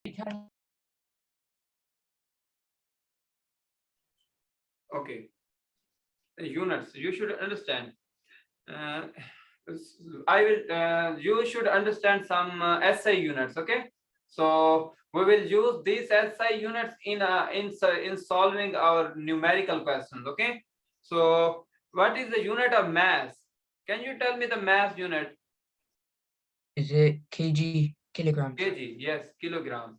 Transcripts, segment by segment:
Okay, units. You should understand. I will. You should understand some SI units. Okay, so we will use these SI units in solving our numerical questions. Okay, so what is the unit of mass? Can you tell me the mass unit? Is it kg, kilograms? Kg. Yes, kilogram.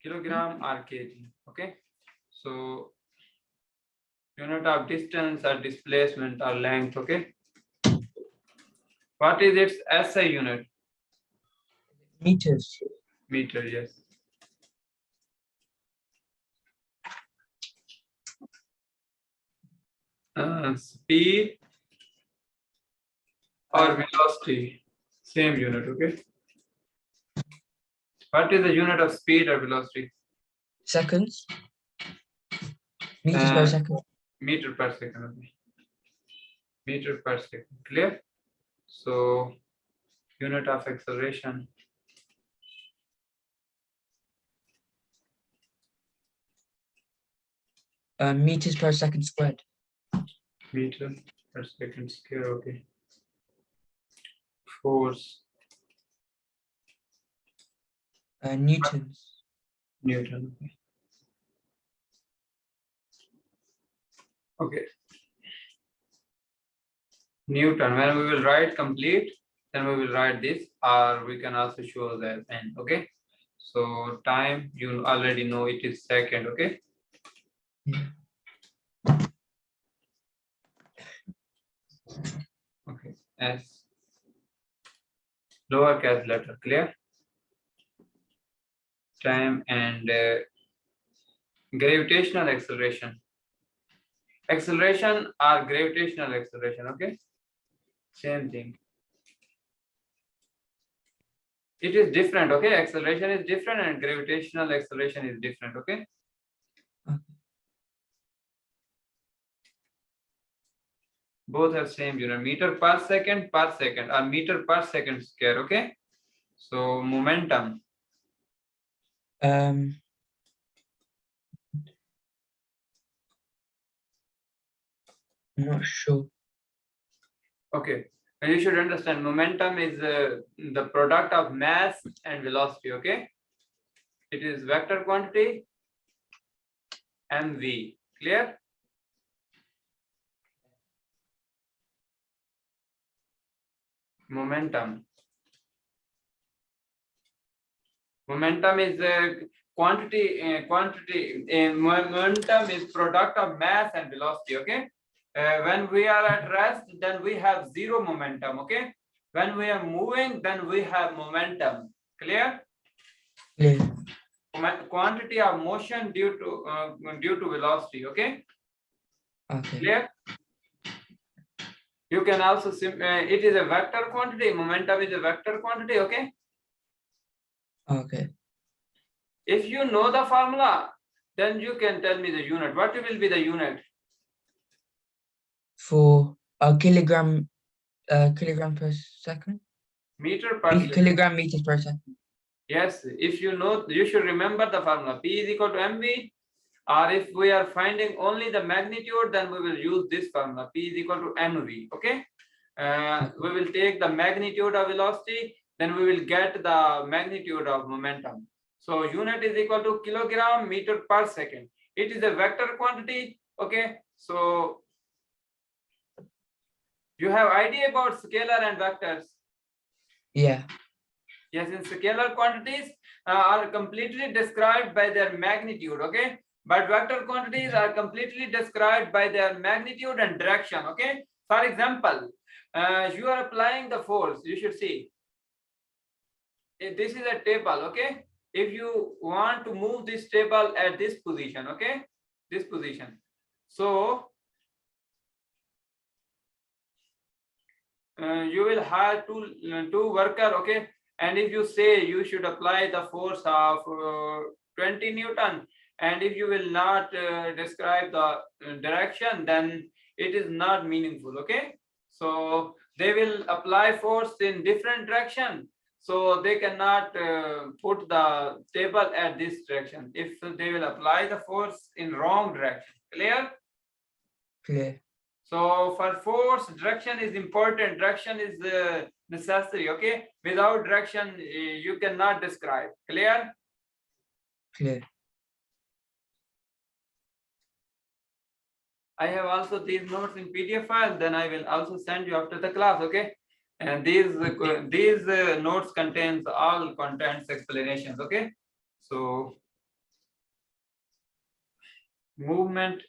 Kilogram or kg. Okay, so unit of distance or displacement or length. Okay, what is its SI unit? Meters. Meter. Yes. Speed or velocity, same unit. Okay, what is the unit of speed or velocity? Seconds. Meters per second. Meter per second. Okay. Meter per second. Clear? So unit of acceleration. Meters per second squared. Meter per second square. Okay. Force. Newtons. Newton. Okay. Okay. Newton. When we will write complete, then we will write this, or we can also show that n. Okay. So time, you already know it is second. Okay. Yeah. Okay. S. Lowercase letter. Clear? Time and gravitational acceleration. Acceleration or gravitational acceleration. Okay. Same thing. It is different. Okay. Acceleration is different and gravitational acceleration is different. Okay. Both have same unit, meter per second or meter per second square. Okay. So momentum. I'm not sure. Okay. And you should understand momentum is the product of mass and velocity. Okay. It is vector quantity mv. Clear? Momentum. Momentum is quantity. Momentum is product of mass and velocity. Okay. When we are at rest, then we have zero momentum. Okay. When we are moving, then we have momentum. Clear? Clear. Quantity of motion due to velocity. Okay. Okay. Clear? You can also it is a vector quantity. Momentum is a vector quantity. Okay. Okay. If you know the formula, then you can tell me the unit. What will be the unit? For a kilogram per second. Meter per second. Kilogram meters per second. Yes, if you know, you should remember the formula. P is equal to mv, or if we are finding only the magnitude, then we will use this formula. P is equal to mv. Okay. We will take the magnitude of velocity, then we will get the magnitude of momentum. So unit is equal to kilogram meter per second. It is a vector quantity. Okay. So you have idea about scalar and vectors? Yeah. Yes, in scalar quantities are completely described by their magnitude. Okay. But vector quantities are completely described by their magnitude and direction. Okay. For example, you are applying the force. You should see. This is a table. Okay. If you want to move this table at this position. Okay. This position. So you will have two worker. Okay. And if you say you should apply the force of 20 Newton, and if you will not describe the direction, then it is not meaningful. Okay. So they will apply force in different direction, so they cannot put the table at this direction if they will apply the force in wrong direction. Clear? Clear. So for force, direction is important. Direction is necessary. Okay, without direction you cannot describe. Clear? Clear. I have also these notes in PDF file, then I will also send you after the class. Okay, and these notes contains all contents explanations. Okay, so movement,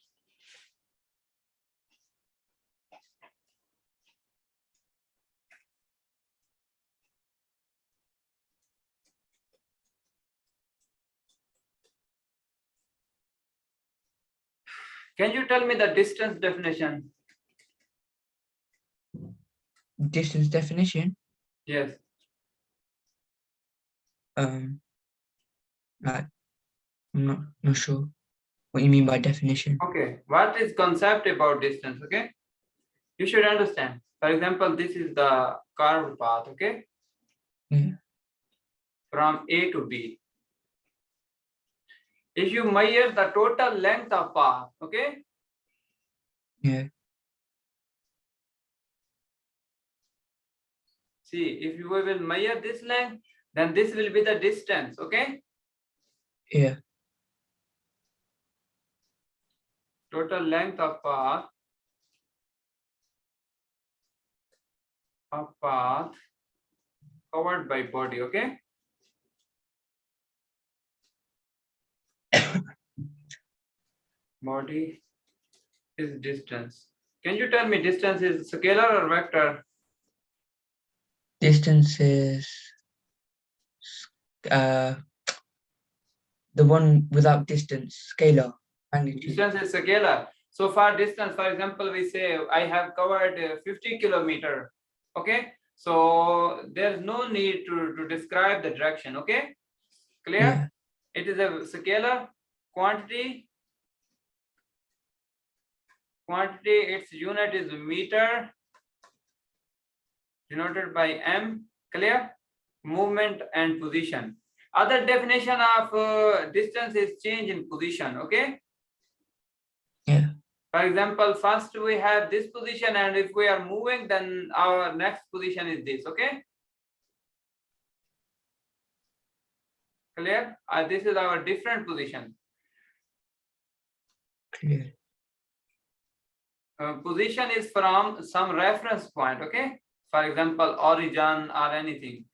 can you tell me the distance definition? Distance definition. Yes. Like, I'm not sure what you mean by definition. Okay, what is concept about distance? Okay, you should understand. For example, this is the curved path. Okay, Yeah. from A to B. If you measure the total length of path, okay, Yeah. see, if you will measure this length, then this will be the distance. Okay, Yeah. total length of path covered by body. Okay, body is distance. Can you tell me distance is scalar or vector? Distance is the one without distance, scalar, magnitude. Distance is scalar. So for distance, for example, we say I have covered 50 kilometer. Okay, so there's no need to describe the direction. Okay, clear? Yeah. It is a scalar quantity. Its unit is meter, denoted by m. Clear? Movement and position. Other definition of distance is change in position. Okay. Yeah. For example, first we have this position, and if we are moving, then our next position is this. Okay. Clear? This is our different position. Clear. Position is from some reference point. Okay. For example, origin or anything.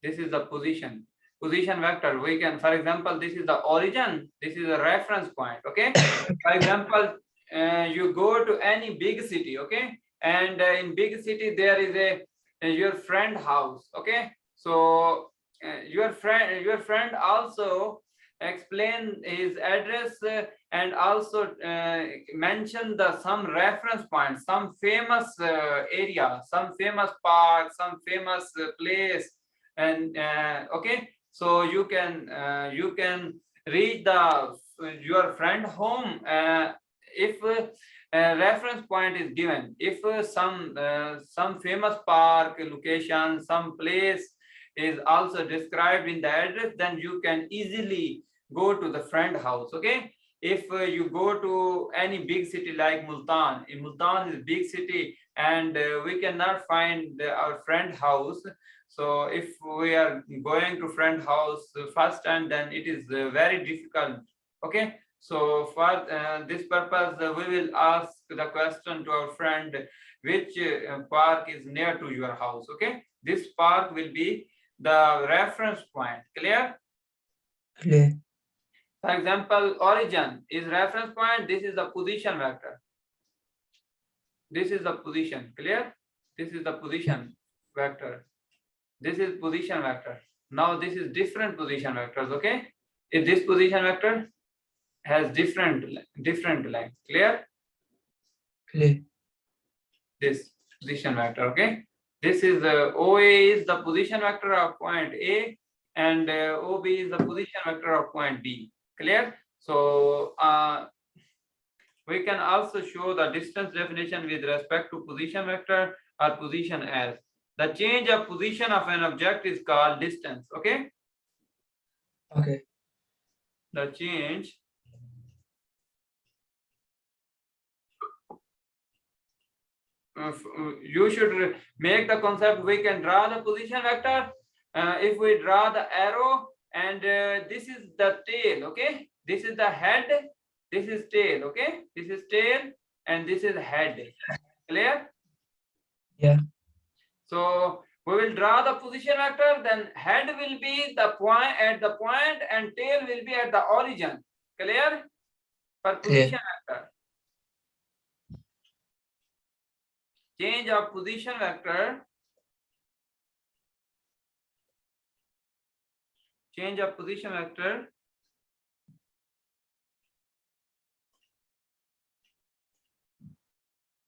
This is the position. Position vector. We can, for example, this is the origin. This is a reference point. Okay. For example, you go to any big city. Okay. And in big city there is your friend house. Okay. So your friend also explain his address and also mention the some reference point, some famous area, some famous park, some famous place, and okay, so you can reach the your friend home if reference point is given. If some famous park location, some place is also described in the address, then you can easily go to the friend house. Okay, if you go to any big city like Multan, in Multan is big city, and we cannot find our friend house. So if we are going to friend house first time, then it is very difficult. Okay, so for this purpose we will ask the question to our friend, which park is near to your house. Okay, this park will be the reference point. Clear? Clear. For example, origin is reference point. This is the position vector. This is the position. Clear? This is the position vector. This is position vector. Now this is different position vectors. Okay, if this position vector has different length. Clear? Clear. This position vector. Okay, this is OA is the position vector of point A, and OB is the position vector of point B. Clear? So we can also show the distance definition with respect to position vector or position as. The change of position of an object is called distance. Okay. Okay. The change you should make the concept. We can draw the position vector. If we draw the arrow, and this is the tail. Okay, this is the head, this is tail. Okay, this is tail and this is head. Clear? Yeah. So we will draw the position vector, then head will be the point at the point and tail will be at the origin. Clear? For position vector. Change of position vector. Change of position vector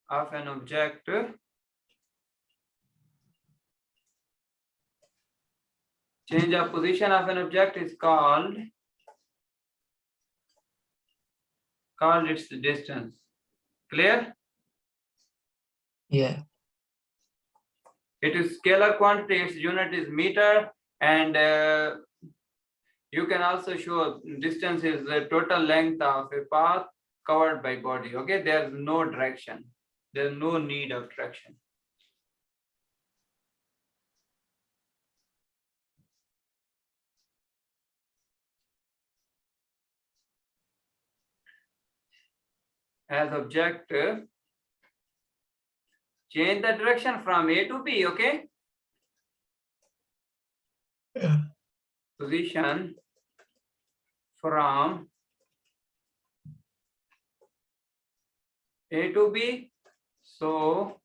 of an object change of position of an object is called its distance. Clear? Yeah. It is scalar quantity, its unit is meter, and you can also show distance is the total length of a path covered by body. Okay, there's no direction, there's no need of direction. As object, change the direction from A to B. Okay, Yeah. position from A to B. So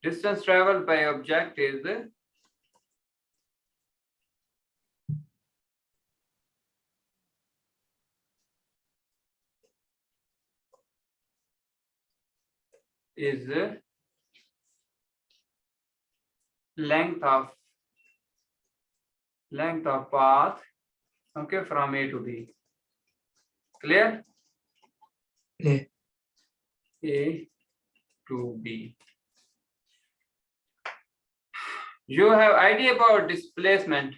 distance traveled by object is length of path, okay, from A to B. Clear? Yeah. A to B. You have idea about displacement?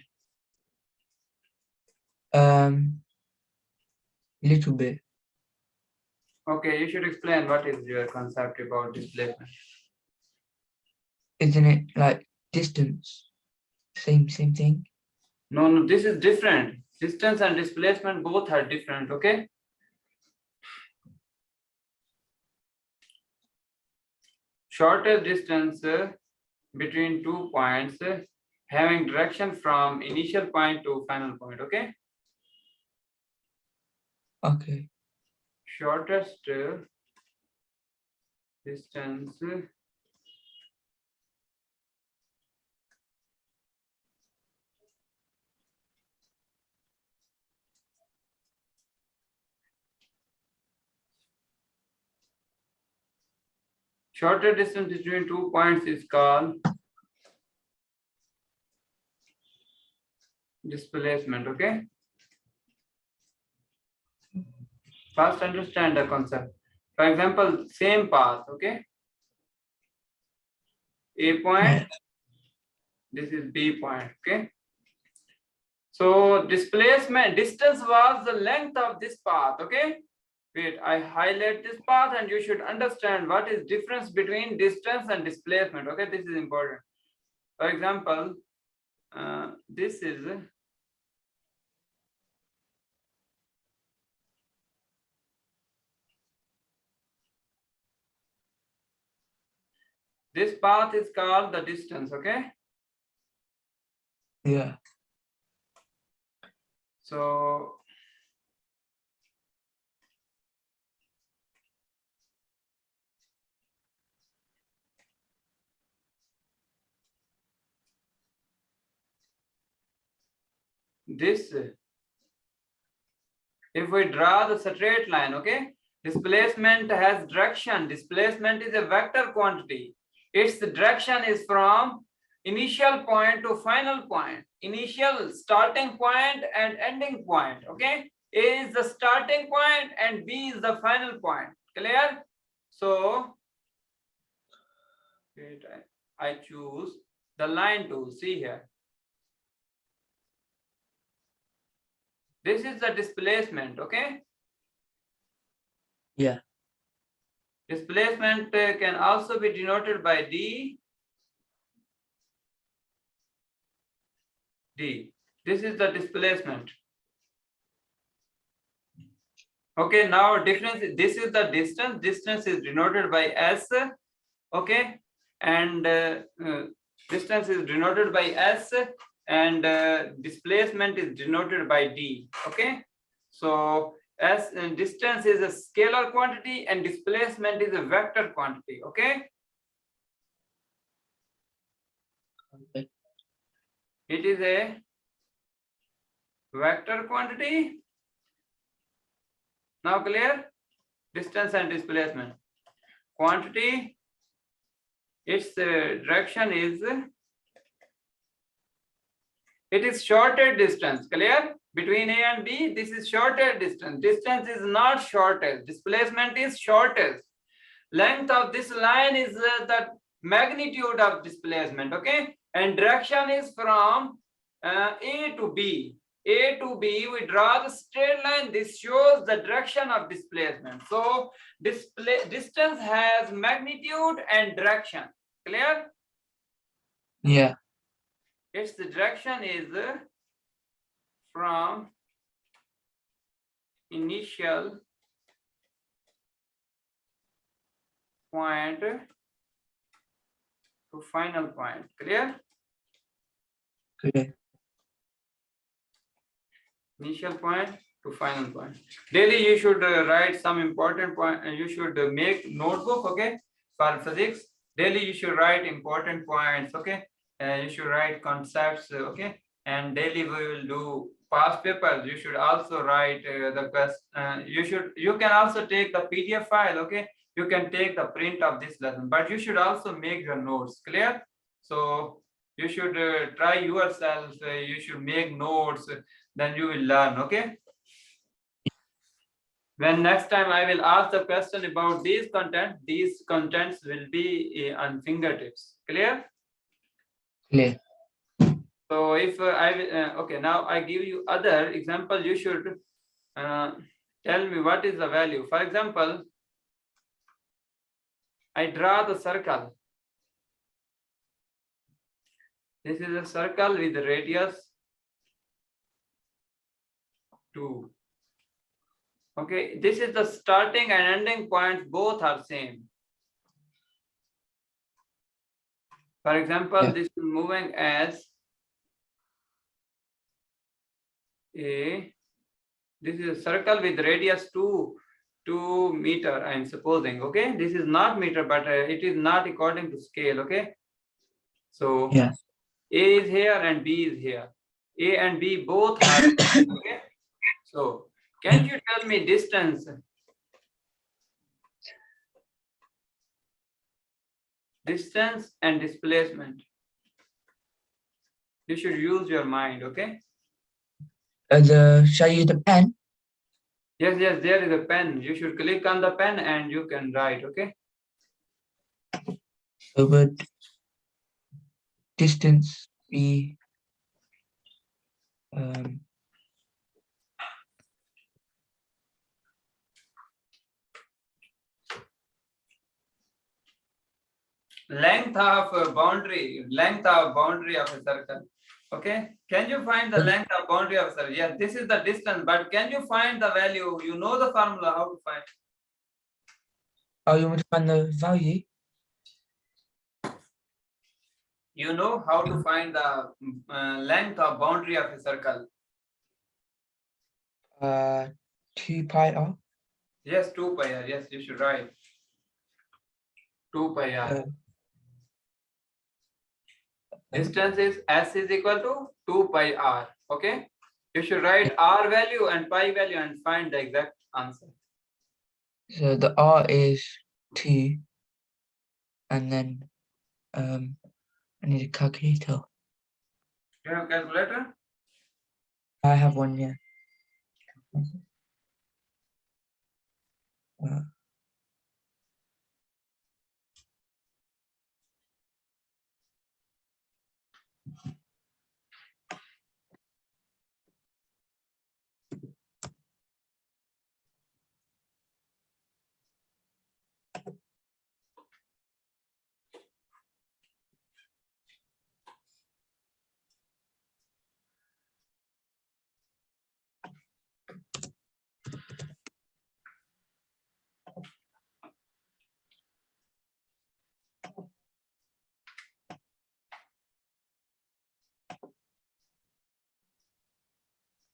Little bit. Okay, you should explain what is your concept about displacement. Isn't it like distance? Same thing? No, this is different. Distance and displacement both are different. Okay. Shortest distance between 2 points having direction from initial point to final point. Okay. Okay. Shortest distance between 2 points is called displacement. Okay. First understand the concept. For example, same path. Okay. A point, Yeah. this is B point. Okay. So displacement distance was the length of this path. Okay. Wait, I highlight this path and you should understand what is difference between distance and displacement. Okay, this is important. For example, this is this path is called the distance. Okay. Yeah. So this, if we draw the straight line, okay, displacement has direction. Displacement is a vector quantity. Its direction is from initial point to final point, initial starting point and ending point. Okay, A is the starting point and B is the final point. Clear? So wait, I choose the line tool. See here. This is the displacement, okay? Yeah. Displacement can also be denoted by D. This is the displacement. Okay, now difference. This is the distance. Distance is denoted by S. Okay, and distance is denoted by S, and displacement is denoted by D. Okay, so S and distance is a scalar quantity and displacement is a vector quantity. Okay, Okay. it is a vector quantity. Now clear? Distance and displacement. Quantity, its direction is, it is shorter distance. Clear? Between A and B, this is shorter distance. Distance is not shortest. Displacement is shortest. Length of this line is the magnitude of displacement. Okay, and direction is from A to B. A to B, we draw the straight line. This shows the direction of displacement. So distance has magnitude and direction. Clear? Yeah. Its direction is from initial point to final point. Clear? Clear. Initial point to final point. Daily you should write some important point. You should make notebook, okay, for physics. Daily you should write important points, okay. You should write concepts, okay. And daily we will do past papers. You should also write the question. You can also take the PDF file, okay. You can take the print of this lesson, but you should also make your notes. Clear? So you should try yourself. You should make notes. Then you will learn. Okay. When next time I will ask the question about these contents will be on fingertips. Clear? Clear. So if I will, okay, now I give you other example. You should tell me what is the value. For example, I draw the circle. This is a circle with radius 2. Okay, this is the starting and ending points, both are same. For example, Yeah. this is moving as a, this is a circle with radius 2 meter, I'm supposing. Okay, this is not meter, but it is not according to scale. Okay, so Yeah. A is here and B is here. A and B both are okay. So can you tell me distance? Distance and displacement. You should use your mind, okay? Shall I use the pen? Yes, there is a pen. You should click on the pen and you can write, okay? So would distance be Length of boundary of a circle. Okay, can you find the length of boundary of a circle? Yes, this is the distance, but can you find the value? You know the formula, how to find? Oh, you want to find the value? You know how to find the length of boundary of a circle? 2 pi r. Yes, 2 pi r. Yes, you should write 2 pi r. Distance is S is equal to 2 pi r. Okay, you should write r value and pi value and find the exact answer. So the r is 2, and then I need a calculator. Do you have a calculator? I have one, yeah.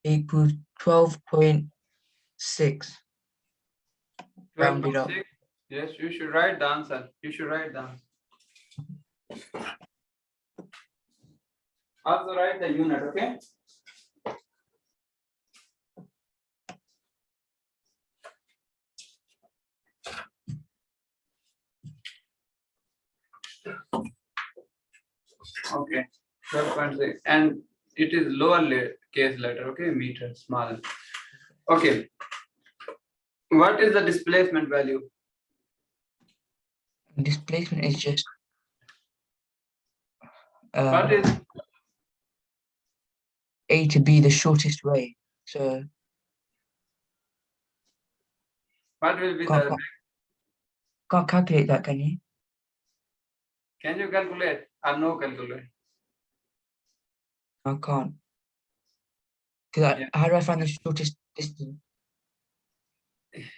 Equals 12.6. Rounded up. 12.6. Yes, you should write the answer. You should write the answer. Also write the unit, okay? Okay, 12.6, and it is lower case letter, okay, meter, small. Okay, what is the displacement value? Displacement is just What is A to B, the shortest way. So what will be can't, the? can't calculate that, can you? Can you calculate or no calculate? I can't. Because Yeah. how do I find the shortest distance?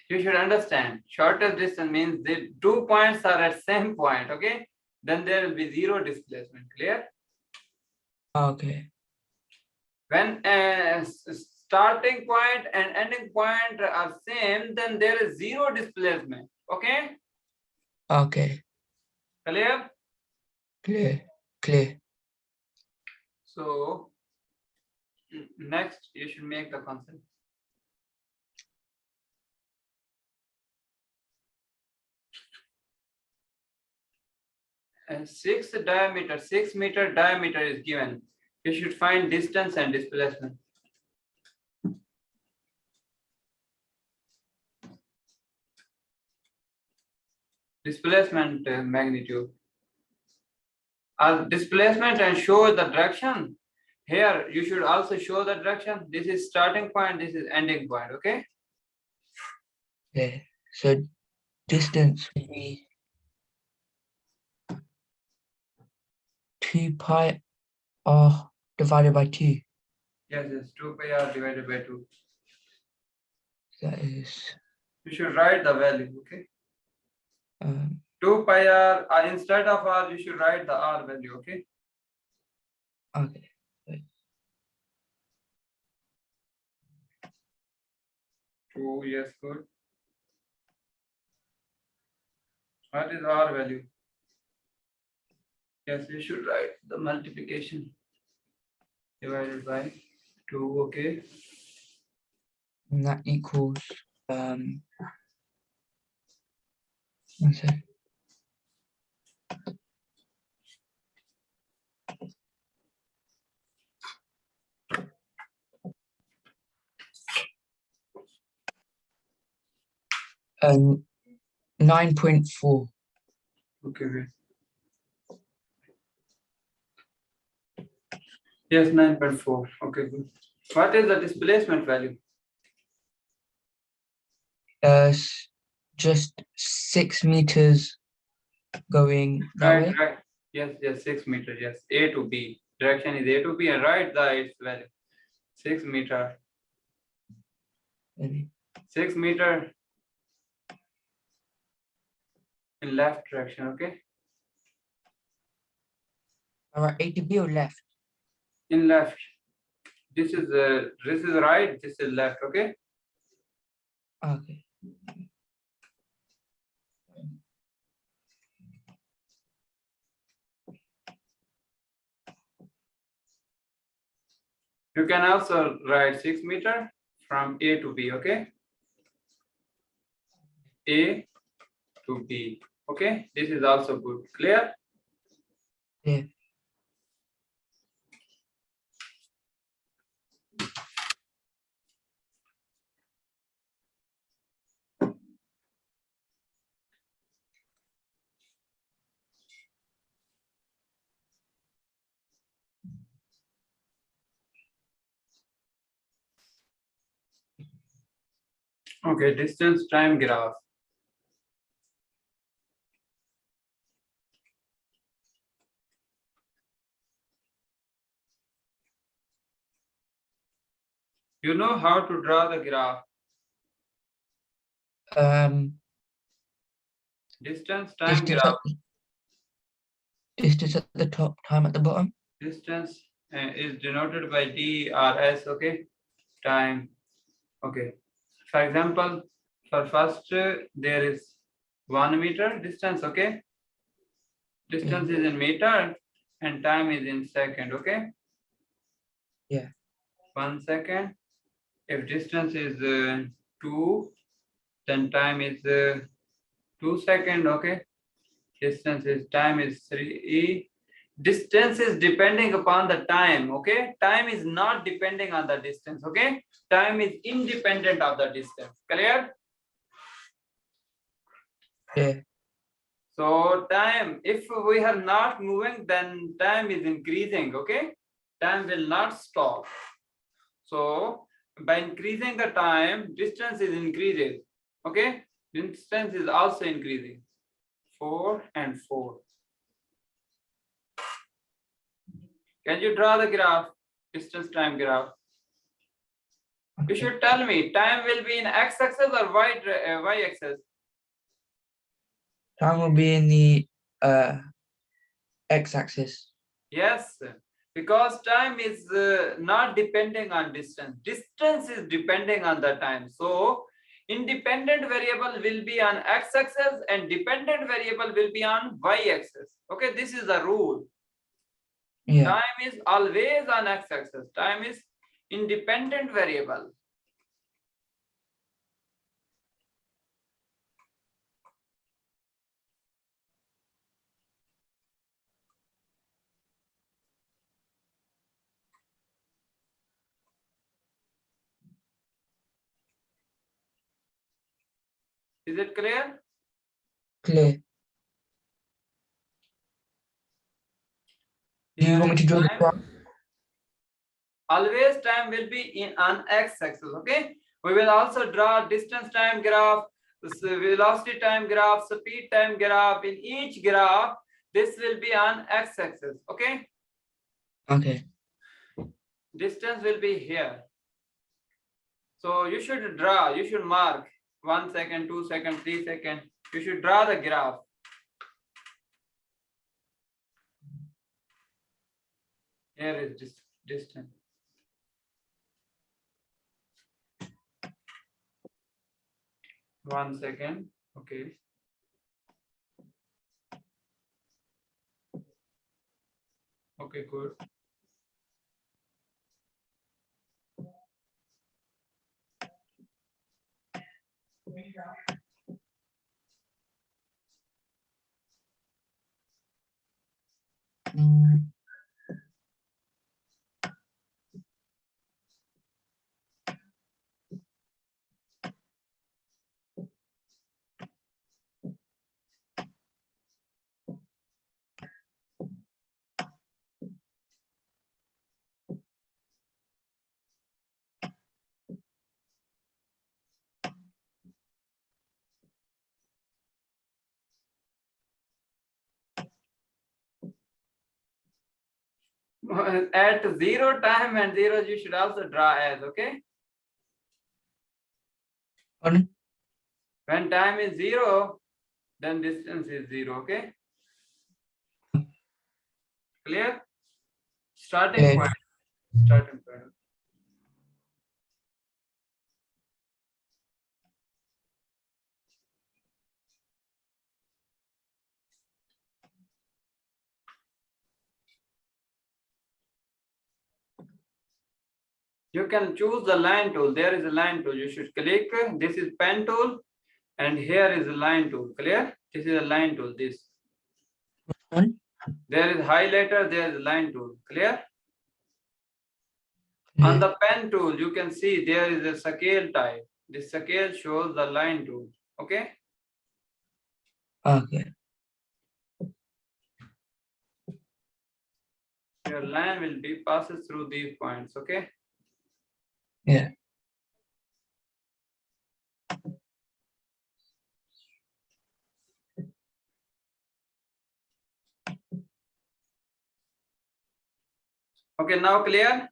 You should understand. Shortest distance means the 2 points are at same point, okay? Then there will be zero displacement. Clear? Okay. When starting point and ending point are same, then there is zero displacement. Okay? Okay. Clear? Clear. Clear. So next you should make the concept. And 6 meter diameter is given. You should find distance and displacement. Displacement magnitude. Displacement and show the direction. Here you should also show the direction. This is starting point, this is ending point, okay? Yeah. So distance would be 2 pi r divided by 2. Yes, 2 pi r divided by 2. That is You should write the value, okay? 2 pi r, instead of r, you should write the r value, okay? okay. 2, yes, good. What is r value? Yes, you should write the multiplication divided by 2, okay? And that equals 1 second. Um, 9.4. Okay, wait. Yes, 9.4. Okay, good. What is the displacement value? Just 6 meters going that way. Right. Yes, 6 meters. Yes, A to B. Direction is A to B, and write the its value. 6 meter. Maybe. 6 meter in left direction, okay? All right, A to B or left? In left. This is right, this is left, okay? Okay. You can also write 6 meter from A to B, okay? A to B, okay? This is also good. Clear? Yeah. Okay, distance time graph. You know how to draw the graph. Distance time Distance graph. distance at the top, time at the bottom. Distance is denoted by DRS, okay? Time, okay. For example, for first, there is 1 meter distance, okay? Distance is in meter and time is in second, okay? Yeah. 1 second. If distance is 2, then time is 2 seconds, okay? Distance is time is 3. Distance is depending upon the time, okay? Time is not depending on the distance, okay? Time is independent of the distance. Clear? Yeah. So time, if we are not moving, then time is increasing, okay? Time will not stop. So by increasing the time, distance is increases, okay? Distance is also increasing. 4 and 4. Can you draw the graph? Distance time graph. You should tell me, time will be in x-axis or y-axis? Time will be in the x-axis. Yes, because time is not depending on distance. Distance is depending on the time. So independent variable will be on x-axis and dependent variable will be on y-axis. Okay, this is the rule. Yeah. Time is always on x-axis. Time is independent variable. Is it clear? Clear. Do you want me to draw the graph? Always time will be in on x-axis, okay? We will also draw distance time graph, velocity time graph, speed time graph. In each graph, this will be on x-axis, okay? Okay. Distance will be here. So you should draw, you should mark 1 second, 2 seconds, 3 seconds. You should draw the graph. Here is this distance. One second, okay. Okay, good. At 0 time and 0, you should also draw as, okay? Pardon? When time is 0, then distance is 0, okay? Clear? Starting Clear. point. Starting point. You can choose the line tool. There is a line tool. You should click. This is pen tool, and here is a line tool. Clear? This is a line tool. This. One. There is highlighter. There is a line tool. Clear? Clear. On the pen tool, you can see there is a scale type. This scale shows the line tool. Okay? Okay. Your line will be passes through these points. Okay? Yeah. Okay, now clear?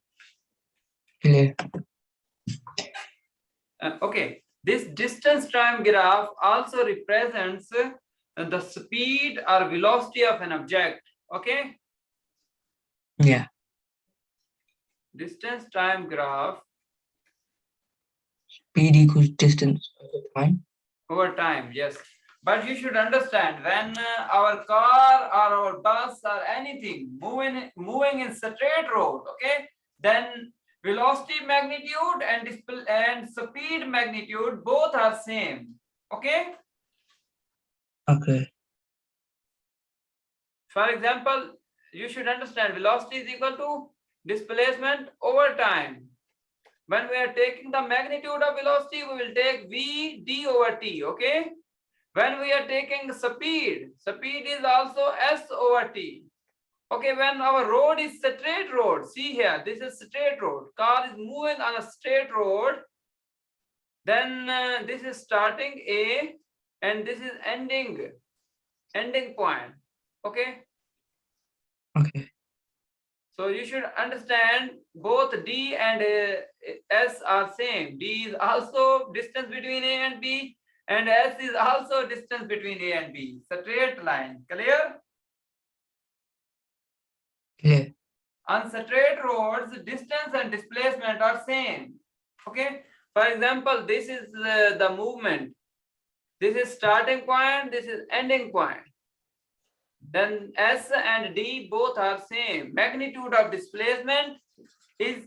Clear. Okay, this distance time graph also represents the speed or velocity of an object. Okay, Yeah. distance time graph Speed equals distance over time. over time, yes. But you should understand, when our car or our bus or anything moving in straight road, okay, then velocity magnitude and speed magnitude both are same. Okay. Okay. For example, you should understand velocity is equal to displacement over time. When we are taking the magnitude of velocity, we will take v d over t. Okay. When we are taking speed is also s over t. Okay, when our road is straight road, see here, this is straight road. Car is moving on a straight road. Then this is starting A and this is ending point. Okay. Okay. So you should understand both D and S are same. D is also distance between A and B, and S is also distance between A and B. Straight line. Clear? Clear. On straight roads, distance and displacement are same. Okay. For example, this is the movement. This is starting point. This is ending point. Then S and D both are same. Magnitude of displacement is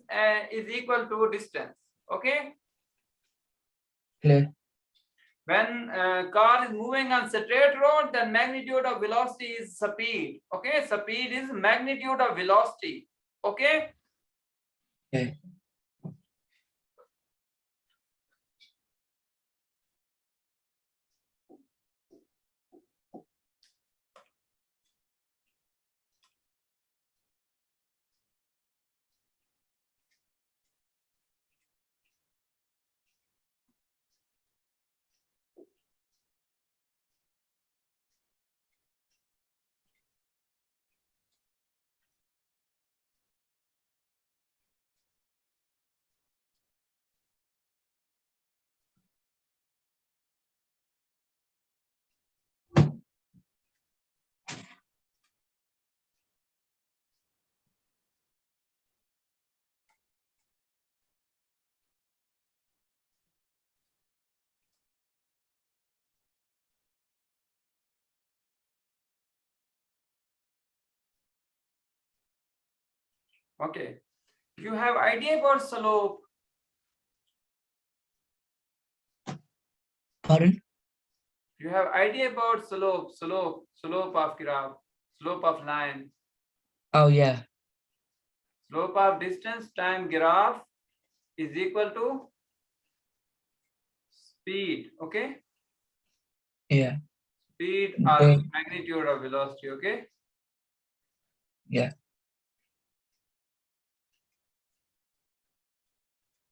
equal to distance. Okay. Clear. When car is moving on straight road, then magnitude of velocity is speed. Okay, speed is magnitude of velocity. Okay. Okay. Okay. You have idea about slope? Pardon? You have idea about slope of graph, slope of line, Oh yeah. slope of distance time graph is equal to speed. Okay. Yeah. Speed or magnitude of velocity. Okay. Yeah.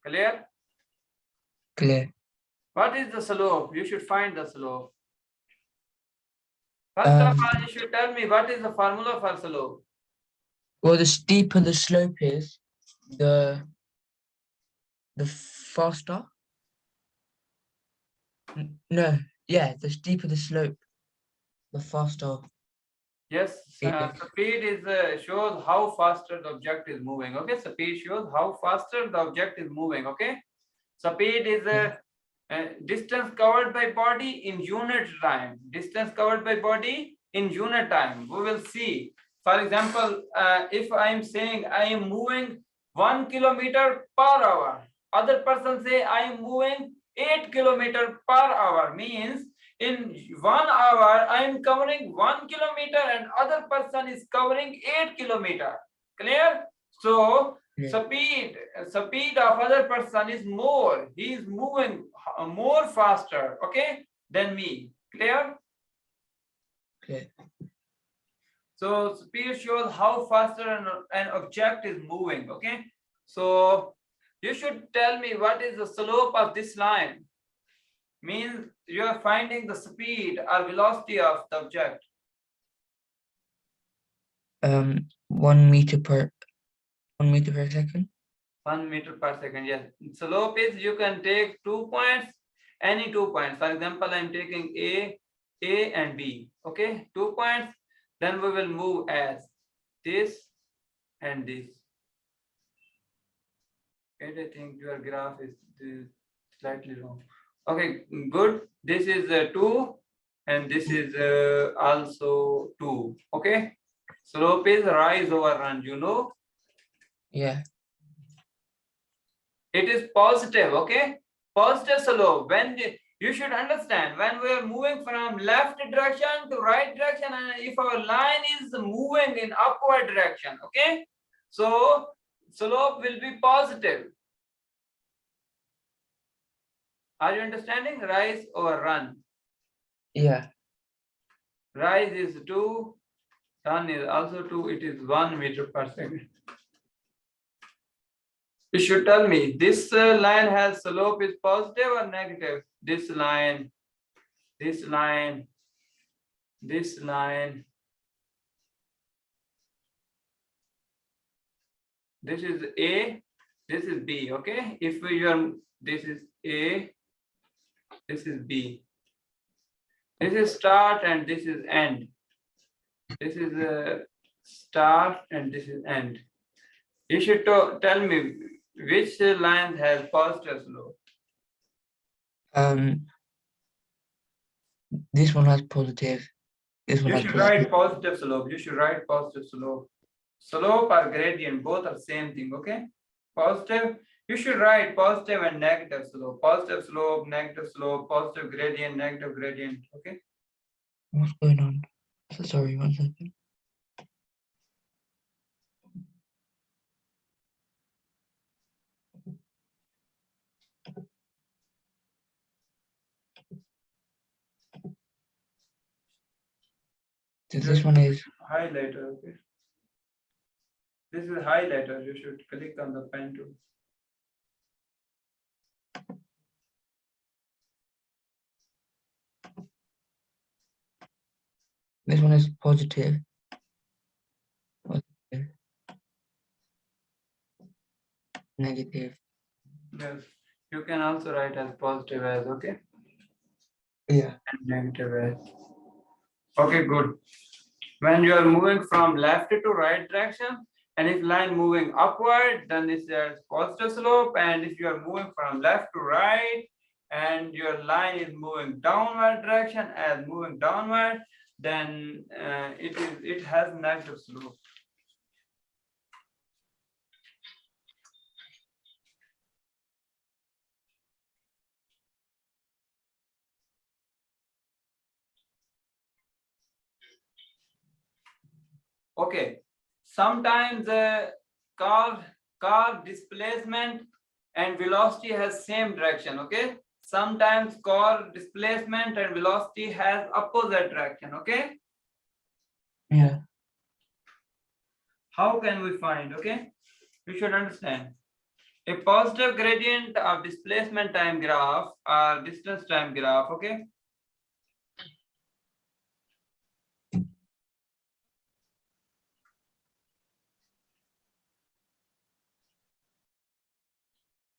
Clear? Clear. What is the slope? You should find the slope. First of all, you should tell me what is the formula for slope. Well, the steeper the slope is, the faster. No, yeah, the steeper the slope, the faster. Yes, speed is shows how faster the object is moving. Okay, speed shows how faster the object is moving. Okay, speed is distance covered by body in unit time. Distance covered by body in unit time. We will see. For example, if I am saying I am moving 1 kilometer per hour, other person say I am moving 8 kilometer per hour, means in 1 hour I am covering 1 kilometer and other person is covering 8 kilometer. Clear? So speed of other person is more. He is moving more faster, okay, than me. Clear? Clear. So speed shows how faster an object is moving. Okay. So you should tell me what is the slope of this line. Means you are finding the speed or velocity of the object. 1 meter per 1 meter per second. 1 meter per second, yes. Slope is you can take 2 points, any 2 points. For example, I'm taking A and B. Okay, 2 points. Then we will move as this and this. And I think your graph is slightly wrong. Okay, good. This is 2 and this is also 2. Okay, slope is rise over run, you know. Yeah. It is positive. Okay, positive slope. When you should understand, when we are moving from left direction to right direction, and if our line is moving in upward direction, okay, so slope will be positive. Are you understanding? Rise over run. Yeah. Rise is 2, run is also 2. It is 1 meter per second. You should tell me, this line has slope is positive or negative? This line, this line, this line. This is A, this is B. Okay, if you are, this is A, this is B. This is start and this is end. This is start and this is end. You should tell me which line has positive slope. This one has positive. This one You has should positive. write positive slope. You should write positive slope. Slope or gradient, both are same thing. Okay, positive. You should write positive and negative slope. Positive slope, negative slope, positive gradient, negative gradient. Okay. What's going on? So sorry, 1 second. So this one is highlighter. Okay. This is highlighter. You should click on the pen tool. positive. Positive. Negative. Yes. You can also write as positive as, okay, Yeah. and negative as. Okay, good. When you are moving from left to right direction, and if line moving upward, then this is positive slope. And if you are moving from left to right, and your line is moving downward direction as moving downward, then it has negative slope. Okay, sometimes car displacement and velocity has same direction. Okay, sometimes car displacement and velocity has opposite direction. Okay, Yeah. how can we find? Okay, you should understand a positive gradient of displacement time graph or distance time graph. Okay,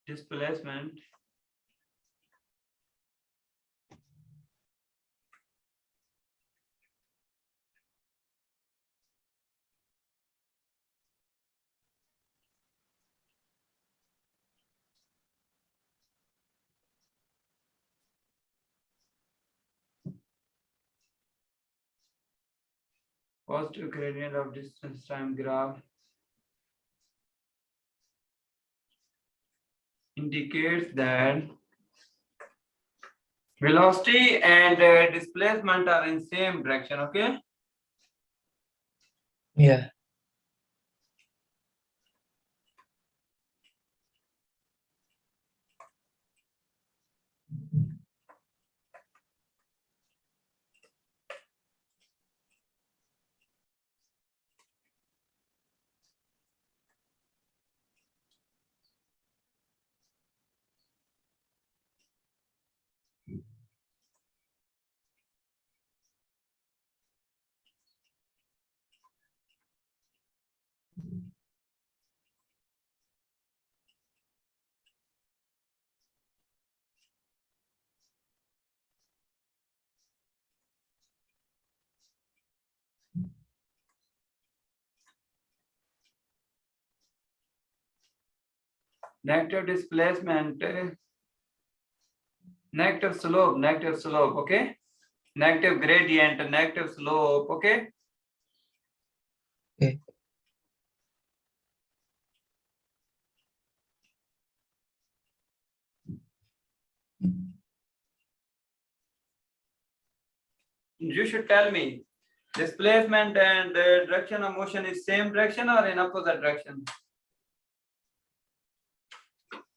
displacement positive gradient of distance time graph indicates that velocity and displacement are in same direction. Okay, Yeah. negative displacement, negative slope, okay? Negative gradient, negative slope, okay? Okay. You should tell me, displacement and direction of motion is same direction or in opposite direction?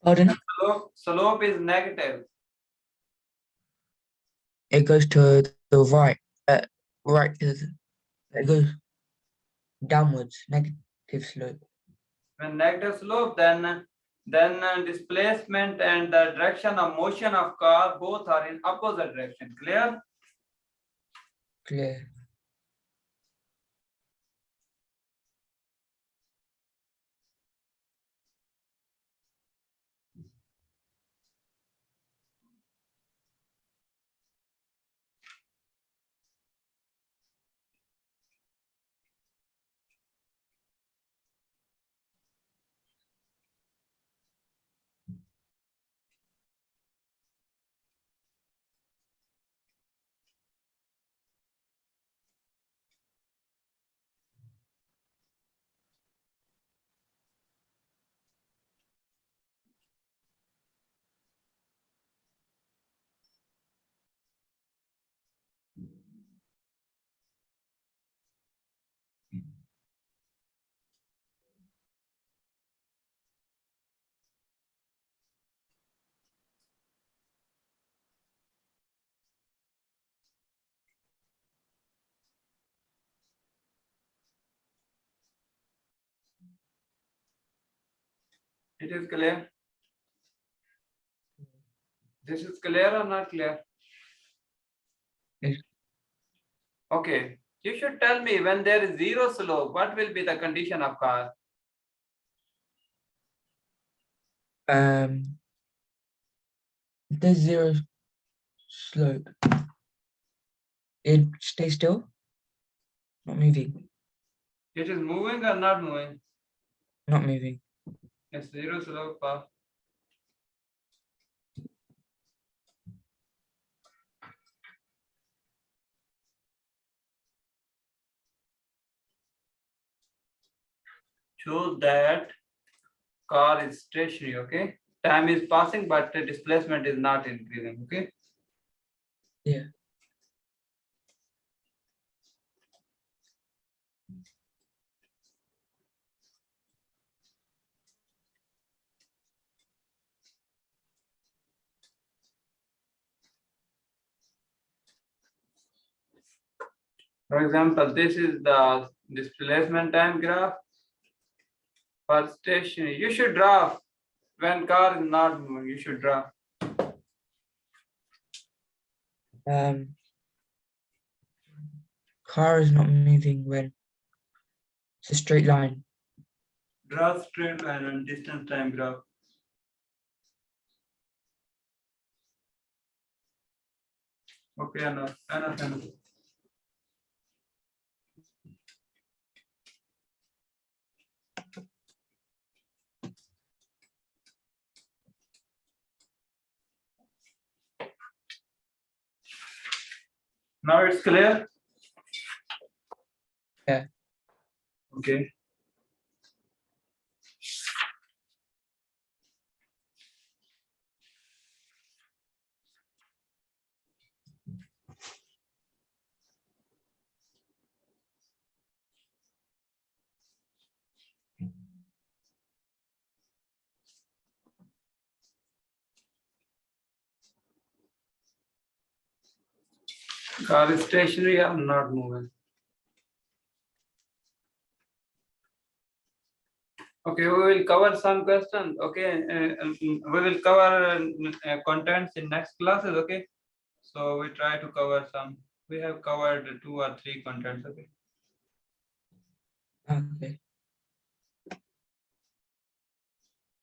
Pardon? Slope is negative. It goes to the right. Right to the, it goes downwards, negative slope. When negative slope, then displacement and the direction of motion of car both are in opposite direction. Clear? Clear. It is clear. This is clear or not clear? Yes. Okay. You should tell me, when there is zero slope, what will be the condition of car? There's zero slope. It stays still, not moving, It is moving or not moving? not moving. Yes, zero slope path. Shows that car is stationary, okay? Time is passing, but the displacement is not increasing, okay? Yeah. For example, this is the displacement time graph for stationary. You should draw when car is not moving. You should draw. Car is not moving when it's a straight line. Draw straight line and distance time graph. Okay, enough. Now it's clear? Yeah. Okay. Car is stationary or not moving. Okay, we will cover some questions. Okay, we will cover contents in next classes. Okay, so we try to cover some. We have covered 2 or 3 contents. Okay. Okay.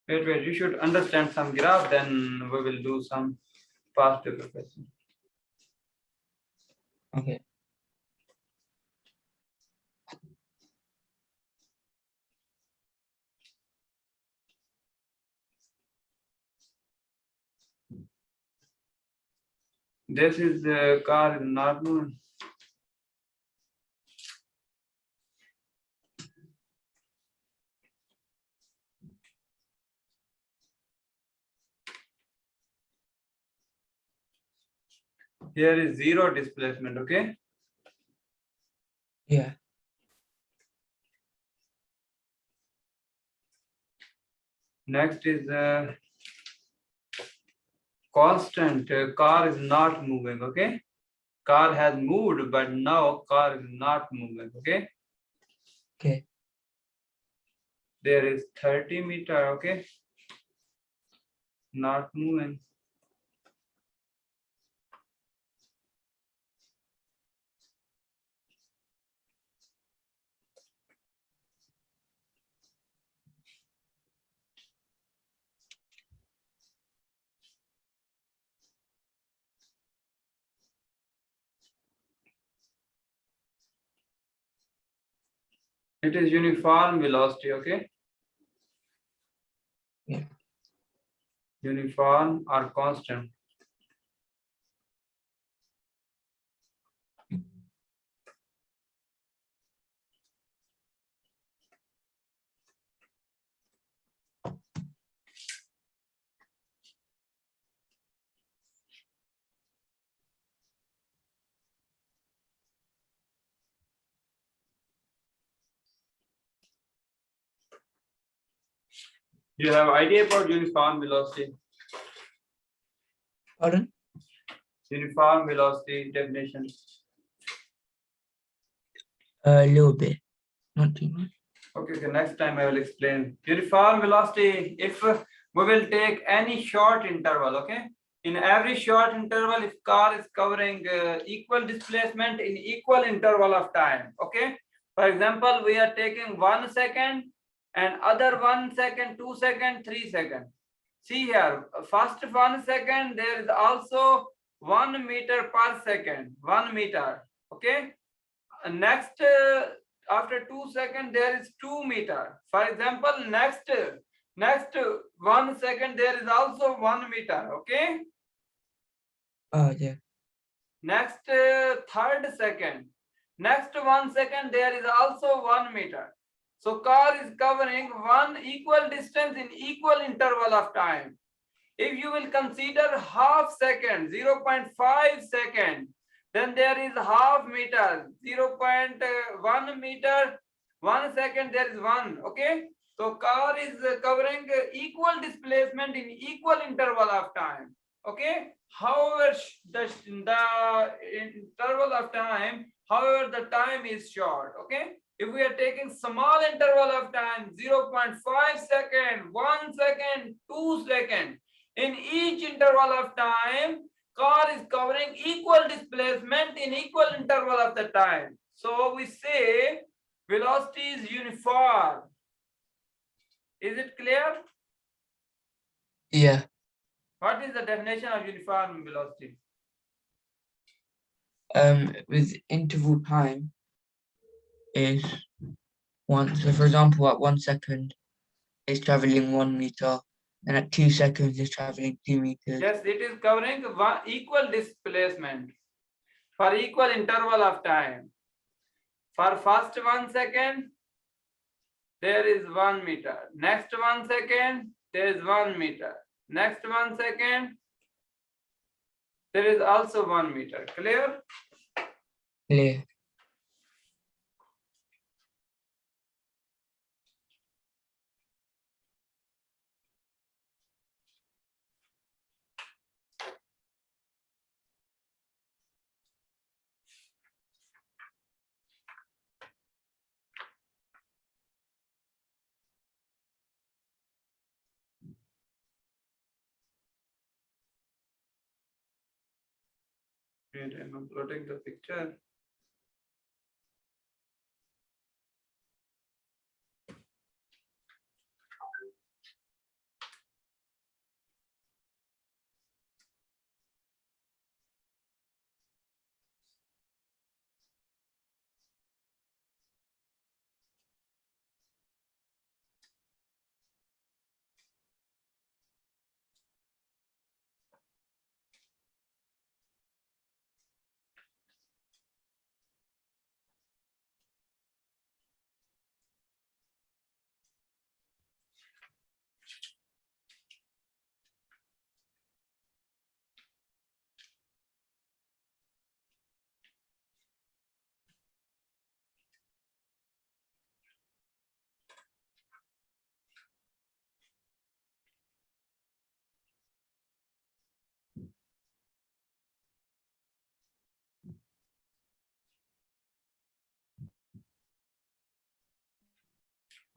Wait. You should understand some graph. Then we will do some past paper questions. Okay. This is the car is not moving. Here is zero displacement, okay? Yeah. Next is constant. Car is not moving, okay? Car has moved, but now car is not moving, okay? Okay. There is 30 meter, okay? Not moving. It is uniform velocity, okay? Yeah. Uniform or constant. You have idea about uniform velocity? Pardon? Uniform velocity definition. A little bit, not too much. Okay, next time I will explain. Uniform velocity, if we will take any short interval, okay? In every short interval, if car is covering equal displacement in equal interval of time, okay? For example, we are taking 1 second and other 1 second, 2 second, 3 second. See here, first 1 second, there is also 1 meter per second, 1 meter, okay? Next, after 2 seconds, there is 2 meter. For example, next 1 second, there is also 1 meter, okay? Oh, yeah. Next third second, next 1 second, there is also 1 meter. So car is covering one equal distance in equal interval of time. If you will consider half second, 0.5 second, then there is half meter, 0.1 meter, 1 second, there is 1, okay? So car is covering equal displacement in equal interval of time, okay? However, the interval of time, however, the time is short, okay? If we are taking small interval of time, 0.5 second, 1 second, 2 second, in each interval of time, car is covering equal displacement in equal interval of the time. So we say velocity is uniform. Is it clear? Yeah. What is the definition of uniform velocity? With interval time is one. So, for example, at 1 second, it's traveling 1 meter, and at 2 seconds, it's traveling 2 meters. Yes, it is covering one equal displacement for equal interval of time. For first 1 second, there is 1 meter. Next 1 second, there is 1 meter. Next 1 second, there is also 1 meter. Clear? Clear. Wait, I'm uploading the picture.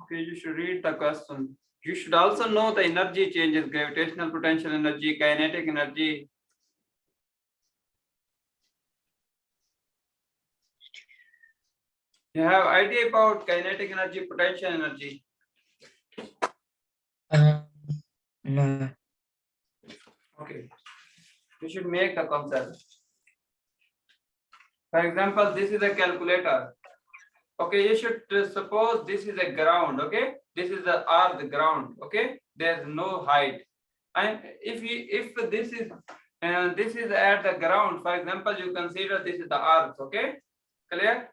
Okay, you should read the question. You should also know the energy changes, gravitational potential energy, kinetic energy. You have idea about kinetic energy, potential energy? No. Okay. You should make the concept. For example, this is a calculator. Okay, you should suppose this is a ground. Okay, this is the earth ground. Okay, there's no height. And if this is at the ground, for example, you consider this is the earth. Okay, clear?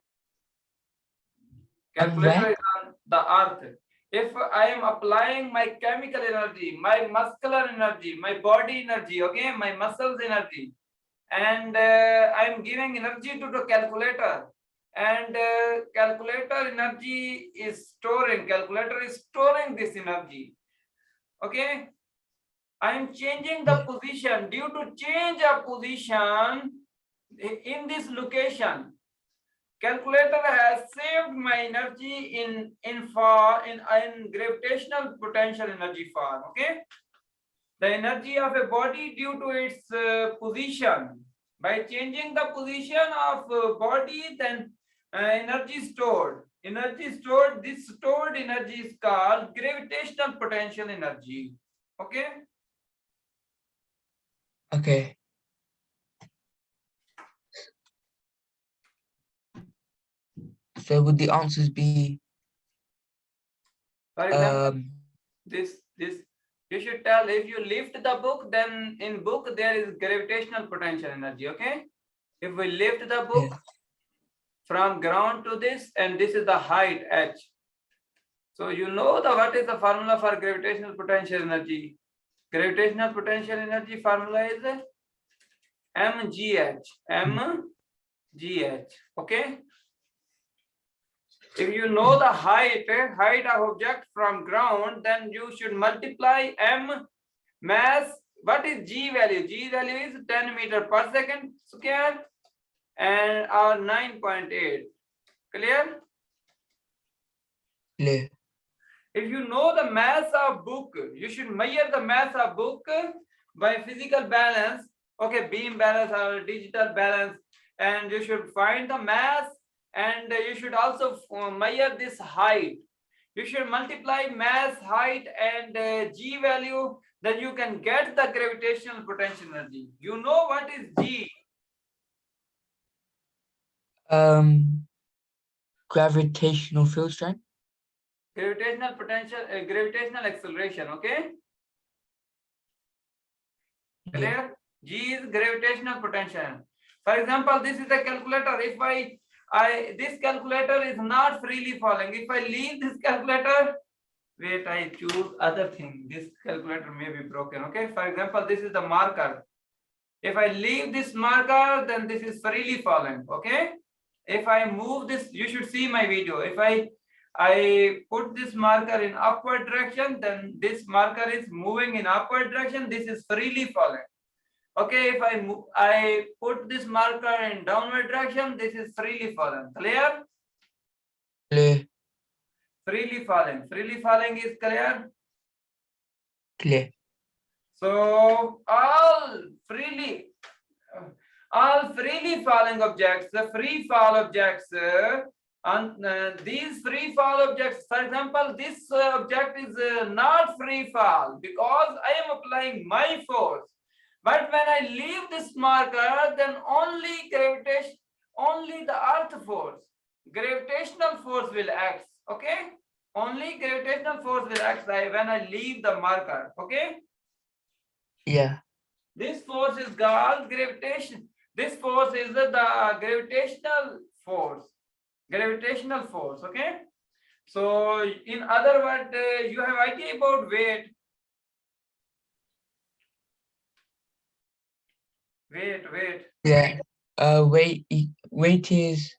Calculator is on the earth. If I am applying my chemical energy, my muscular energy, my body energy, okay, my muscles energy, and I am giving energy to the calculator, and calculator is storing this energy. Okay, I am changing the position due to change of position in this location. Calculator has saved my energy in gravitational potential energy form. Okay, the energy of a body due to its position. By changing the position of body, then energy stored. This stored energy is called gravitational potential energy. Okay. Okay. So would the answers be For example, this you should tell, if you lift the book, then in book there is gravitational potential energy. Okay, if we lift the book from ground to this, and this is the height h, so you know what is the formula for gravitational potential energy? Gravitational potential energy formula is mgh. Okay, if you know the height of object from ground, then you should multiply m mass. What is g value? G value is 10 meter per second square and or 9.8. Clear? clear? If you know the mass of book, you should measure the mass of book by physical balance. Okay, beam balance or digital balance, and you should find the mass, and you should also measure this height. You should multiply mass, height, and g value, then you can get the gravitational potential energy. You know what is g? Gravitational field strength. Gravitational potential, gravitational acceleration. Okay, clear? G is gravitational potential. For example, this is a calculator. If this calculator is not freely falling. If I leave this calculator, wait, I choose other thing. This calculator may be broken. Okay, for example, this is the marker. If I leave this marker, then this is freely falling. Okay, if I move this, you should see my video. If I put this marker in upward direction, then this marker is moving in upward direction. This is freely falling. Okay, if I put this marker in downward direction, this is freely falling. Clear? Clear. Freely falling. Freely falling is clear? Clear. So all freely falling objects, the free fall objects, these free fall objects, for example, this object is not free fall because I am applying my force. But when I leave this marker, then only the earth force, gravitational force will act. Okay, only gravitational force will act when I leave the marker. Okay. Yeah. This force is called gravitation. This force is the gravitational force. Gravitational force. Okay. So in other words, you have idea about weight. Weight. Yeah. Weight is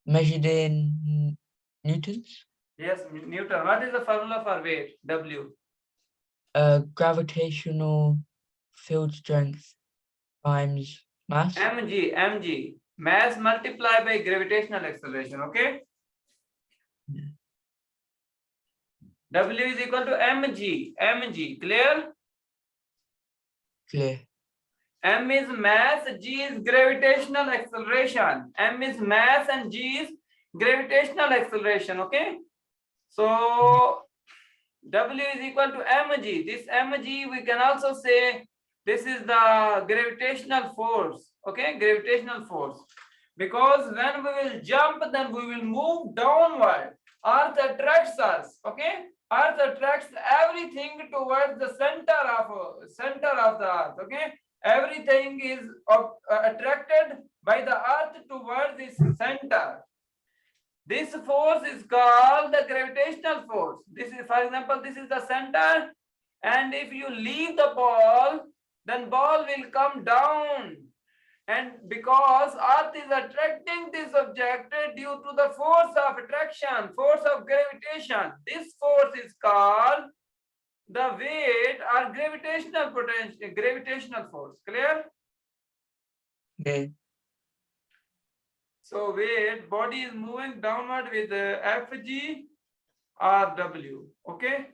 measured in newtons. Yes, Newton. What is the formula for weight? W. Gravitational field strength times mass. mg. Mass multiplied by gravitational acceleration. Okay. Yeah. W is equal to mg. Clear? Clear. M is mass, G is gravitational acceleration. M is mass and G is gravitational acceleration. Okay. So W is equal to mg. This mg we can also say this is the gravitational force. Okay, gravitational force. Because when we will jump, then we will move downward. Earth attracts us. Okay, Earth attracts everything towards the center of the Earth. Okay, everything is attracted by the Earth towards its center. This force is called the gravitational force. This is, for example, this is the center, and if you leave the ball, then ball will come down. And because Earth is attracting this object due to the force of attraction, force of gravitation, this force is called the weight or gravitational potential, gravitational force. Clear? Clear. So weight, body is moving downward with Fg or W. Okay.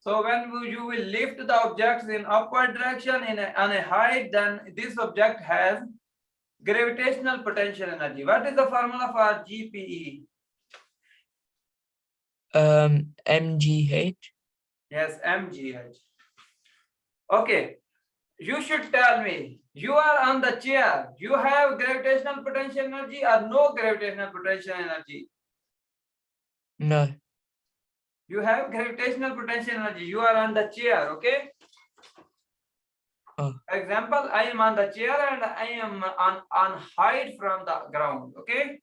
So when you will lift the objects in upward direction on a height, then this object has gravitational potential energy. What is the formula for GPE? MGH. Yes, mgh. Okay. You should tell me, you are on the chair. You have gravitational potential energy or no gravitational potential energy? No. You have gravitational potential energy. You are on the chair, okay? Oh. For example, I am on the chair and I am on height from the ground, okay?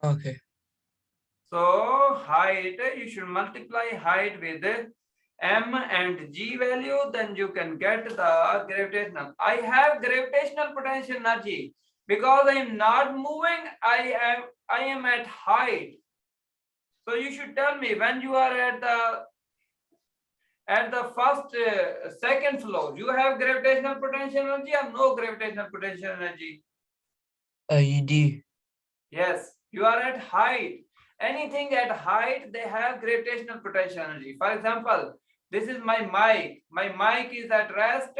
Okay. So height, you should multiply height with m and g value, then you can get the gravitational. I have gravitational potential energy because I am not moving. I am at height. So you should tell me when you are at the first second floor, you have gravitational potential energy or no gravitational potential energy? You do. Yes, you are at height. Anything at height, they have gravitational potential energy. For example, this is my mic. My mic is at rest,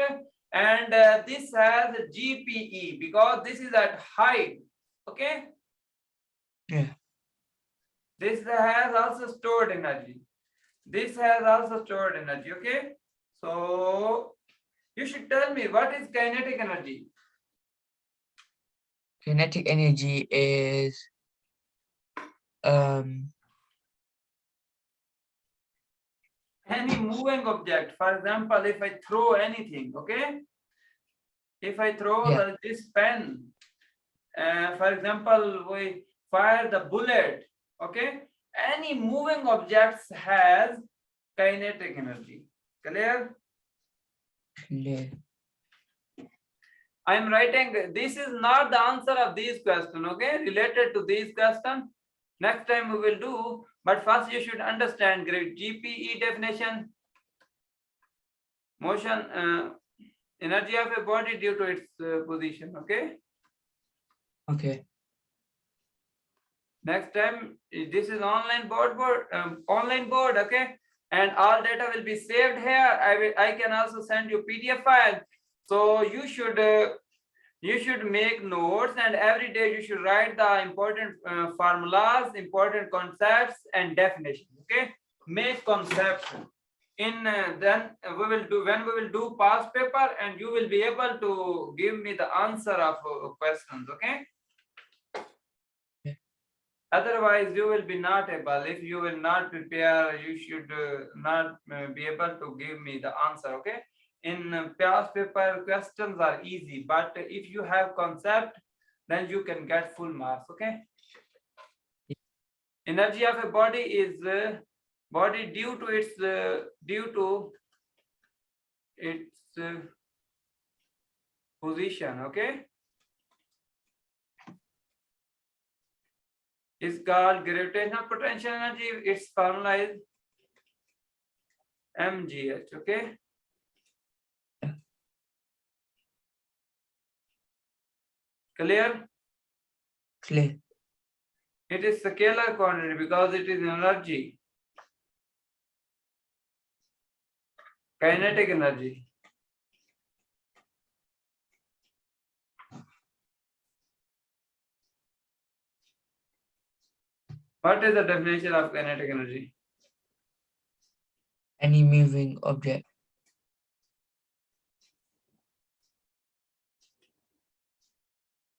and this has GPE because this is at height. Okay. Yeah. This has also stored energy. This has also stored energy. Okay. So you should tell me what is kinetic energy. Kinetic energy is any moving object. For example, if I throw anything, okay, if I throw this pen, for example, we fire the bullet, okay, any moving objects has kinetic energy. Clear? Clear. I am writing, this is not the answer of these questions, okay, related to these questions. Next time we will do, but first you should understand GPE definition. Motion, energy of a body due to its position. Okay. Okay. Next time, this is online board. Okay, and all data will be saved here. I can also send you PDF file. So you should make notes, and every day you should write the important formulas, important concepts, and definitions. Okay, make concepts. Then we will do, when we will do past paper, and you will be able to give me the answer of questions. Okay. Otherwise, you will be not able. If you will not prepare, you should not be able to give me the answer. Okay. In past paper, questions are easy, but if you have concept, then you can get full marks. Okay. Energy of a body is body due to its position. Okay. Is called gravitational potential energy. Its formula is mgh. Okay. Clear? Clear. It is scalar quantity because it is energy. Kinetic energy. What is the definition of kinetic energy? Any moving object.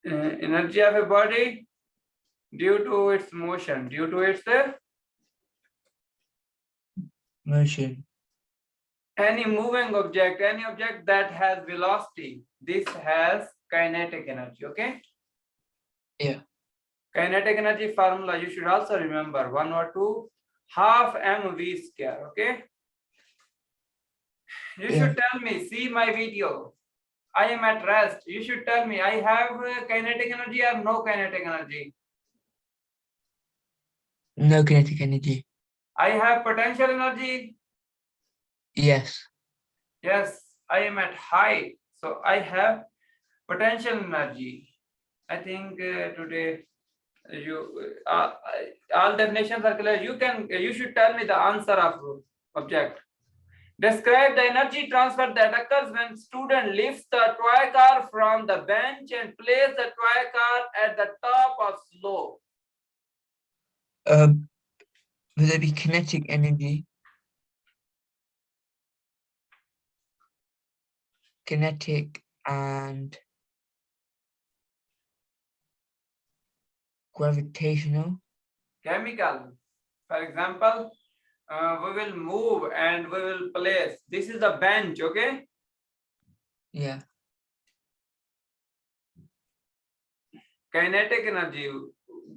Energy of a body due to its motion, due to its Motion. any moving object, any object that has velocity, this has kinetic energy. Okay. Yeah. Kinetic energy formula you should also remember 1 or 2 half mv square. Okay. You should tell me, see my video. I am at rest. You should tell me, I have kinetic energy or no kinetic energy. No kinetic energy. I have potential energy. Yes. Yes, I am at height. So I have potential energy. I think today you all definitions are clear. You should tell me the answer of object. Describe the energy transfer that occurs when student lifts the toy car from the bench and places the toy car at the top of slope. Will there be kinetic energy? Kinetic and gravitational. Chemical. For example, we will move and we will place. This is the bench, okay? Yeah. Kinetic energy.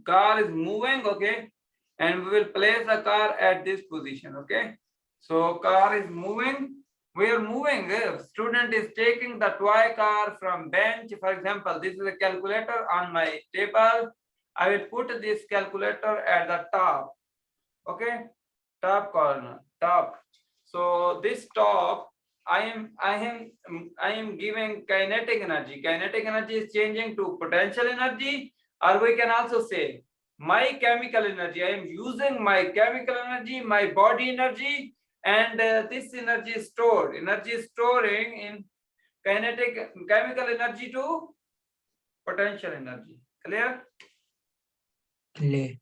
Car is moving, okay? And we will place the car at this position, okay? So car is moving. We are moving. Student is taking the toy car from bench. For example, this is a calculator on my table. I will put this calculator at the top. Okay, top corner, top. So this top, I am giving kinetic energy. Kinetic energy is changing to potential energy, or we can also say my chemical energy. I am using my chemical energy, my body energy, and this energy is stored. Energy is storing in kinetic chemical energy to potential energy. Clear? Clear.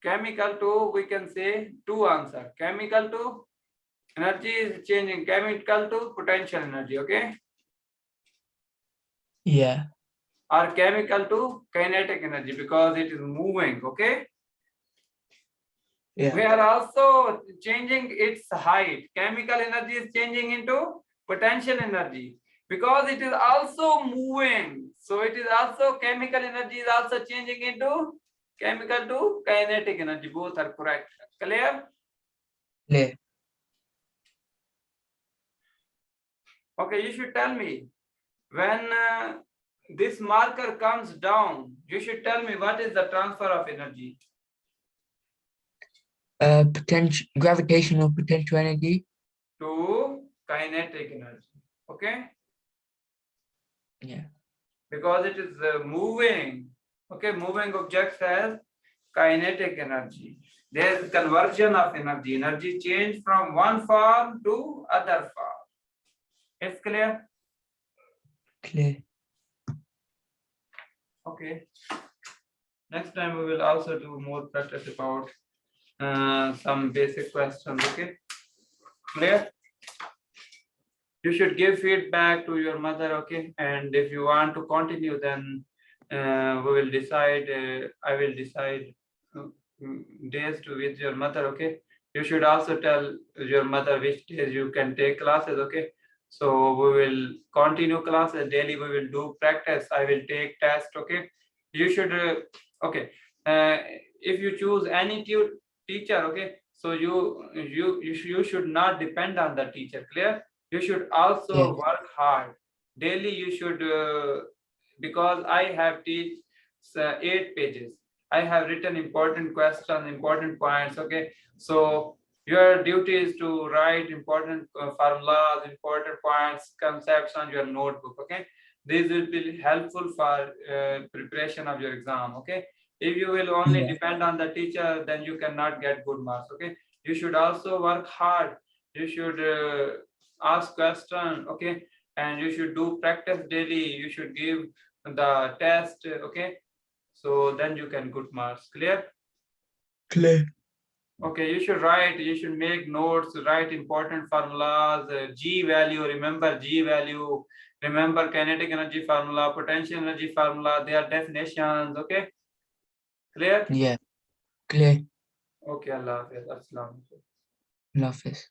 Chemical to, we can say two answer. Chemical to energy is changing, chemical to potential energy, okay? Yeah. Or chemical to kinetic energy because it is moving, okay? Yeah. We are also changing its height. Chemical energy is changing into potential energy because it is also moving. So it is also chemical energy is also changing into chemical to kinetic energy. Both are correct. Clear? Clear. Okay, you should tell me when this marker comes down, you should tell me what is the transfer of energy. Potential gravitational potential energy To kinetic energy. Okay, yeah, because it is moving. Okay, moving objects has kinetic energy. There is conversion of energy. Energy change from one form to other form. It's clear? clear. Okay. Next time we will also do more practice about some basic questions. Okay, clear? You should give feedback to your mother, okay? And if you want to continue, then we will decide. I will decide days to with your mother, okay? You should also tell your mother which days you can take classes, okay? So we will continue classes daily. We will do practice. I will take test, okay? You should, okay. If you choose any teacher, okay? So you should not depend on the teacher. Clear? You should also Yeah. work hard daily. You should because I have teach 8 pages. I have written important questions, important points. Okay, so your duty is to write important formulas, important points, concepts on your notebook. Okay, these will be helpful for preparation of your exam. Okay, if you will only Yeah. depend on the teacher, then you cannot get good marks. Okay, you should also work hard. You should ask questions. Okay, and you should do practice daily. You should give the test. Okay, so then you can good marks. Clear? Clear. Okay, you should write, you should make notes, write important formulas, G value, remember G value, remember kinetic energy formula, potential energy formula, their definitions. Okay, clear? Yeah. Clear. Okay, Allah Hafiz. Assalamu alaikum. Love this.